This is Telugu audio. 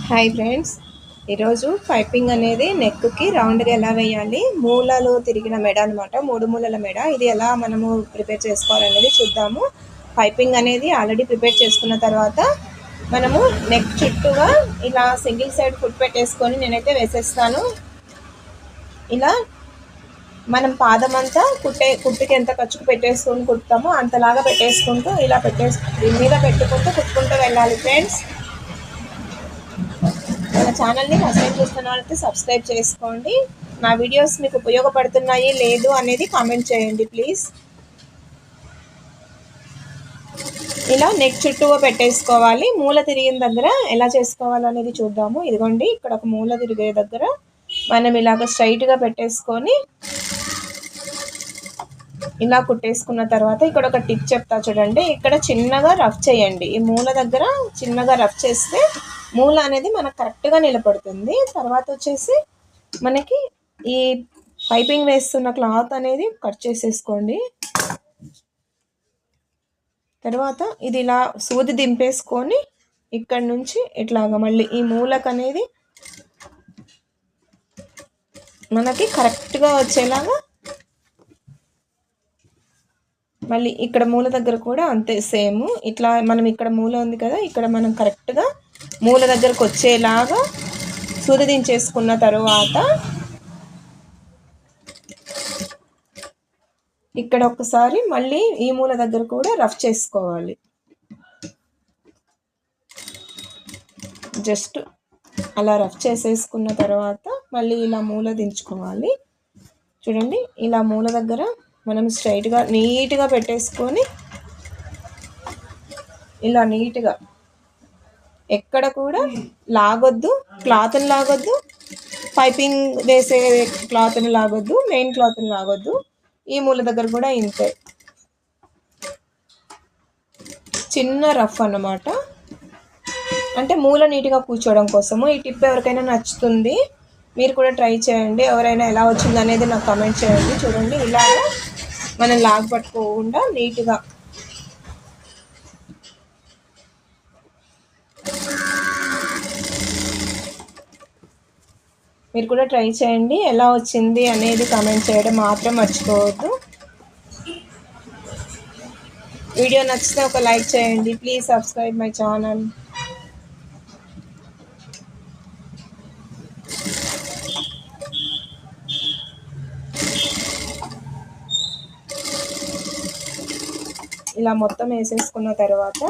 హాయ్ ఫ్రెండ్స్, ఈరోజు పైపింగ్ అనేది నెక్కి రౌండ్గా ఎలా వేయాలి, మూలలు తిరిగిన మెడ అనమాట, మూడు మూలల మెడ. ఇది ఎలా మనము ప్రిపేర్ చేసుకోవాలనేది చూద్దాము. పైపింగ్ అనేది ఆల్రెడీ ప్రిపేర్ చేసుకున్న తర్వాత మనము నెక్ చుట్టూగా ఇలా సింగిల్ సైడ్ ఫుట్ పెట్టేసుకొని నేనైతే వేసేస్తాను. ఇలా మనం పాదం అంతా కుట్టుకి ఎంత ఖర్చుకు పెట్టేసుకొని కుడతామో అంతలాగా పెట్టేసుకుంటూ ఇలా దీని మీద పెట్టుకుంటూ కుట్టుకుంటూ వెళ్ళాలి ఫ్రెండ్స్. మన ఛానల్ని ఫస్ట్ టైం చూస్తున్న వాళ్ళైతే సబ్స్క్రైబ్ చేసుకోండి. నా వీడియోస్ మీకు ఉపయోగపడుతున్నాయి లేదు అనేది కామెంట్ చేయండి ప్లీజ్. ఇలా నెక్ చుట్టూ పెట్టేసుకోవాలి. మూల తిరిగిన దగ్గర ఎలా చేసుకోవాలనేది చూద్దాము. ఇదిగోండి, ఇక్కడ ఒక మూల తిరిగే దగ్గర మనం ఇలాగ స్ట్రైట్గా పెట్టేసుకొని ఇలా కుట్టేసుకున్న తర్వాత ఇక్కడ ఒక టిప్ చెప్తా చూడండి. ఇక్కడ చిన్నగా రఫ్ చేయండి. ఈ మూల దగ్గర చిన్నగా రఫ్ చేస్తే మూల అనేది మనకు కరెక్ట్గా నిలబడుతుంది. తర్వాత వచ్చేసి మనకి ఈ పైపింగ్ వేస్తున్న క్లాత్ అనేది కట్ చేసేసుకోండి. తర్వాత ఇది ఇలా సూది దింపేసుకొని ఇక్కడ నుంచి ఇట్లాగా మళ్ళీ ఈ మూలకు అనేది మనకి కరెక్ట్గా వచ్చేలాగా మళ్ళీ ఇక్కడ మూల దగ్గర కూడా అంతే సేమ్. ఇట్లా మనం ఇక్కడ మూల ఉంది కదా, ఇక్కడ మనం కరెక్ట్గా మూల దగ్గరకు వచ్చేలాగా సూది దించేసుకున్న తర్వాత ఇక్కడ ఒకసారి మళ్ళీ ఈ మూల దగ్గర కూడా రఫ్ చేసుకోవాలి. జస్ట్ అలా రఫ్ చేసేసుకున్న తర్వాత మళ్ళీ ఇలా మూల దించుకోవాలి. చూడండి, ఇలా మూల దగ్గర మనం స్ట్రైట్గా నీట్గా పెట్టేసుకొని ఇలా నీట్గా ఎక్కడ కూడా లాగొద్దు, క్లాత్ని లాగొద్దు, పైపింగ్ వేసే క్లాత్ని లాగొద్దు, మెయిన్ క్లాత్ని లాగొద్దు. ఈ మూల దగ్గర కూడా ఇంతే, చిన్న రఫ్ అన్నమాట. అంటే మూల నీట్గా కూర్చోవడం కోసము. ఈ టిప్ ఎవరికైనా నచ్చుతుంది, మీరు కూడా ట్రై చేయండి. ఎవరైనా ఎలా వచ్చింది అనేది నాకు కామెంట్ చేయండి. చూడండి, ఇలాగా మనం లాగ్ పట్టుకోకుండా నీట్గా మీరు కూడా ట్రై చేయండి. ఎలా వచ్చింది అనేది కామెంట్ చేయడం మాత్రం మర్చిపోవద్దు. వీడియో నచ్చితే ఒక లైక్ చేయండి. Please subscribe my channel. ఇలా మొత్తం వేసేసుకున్న తర్వాత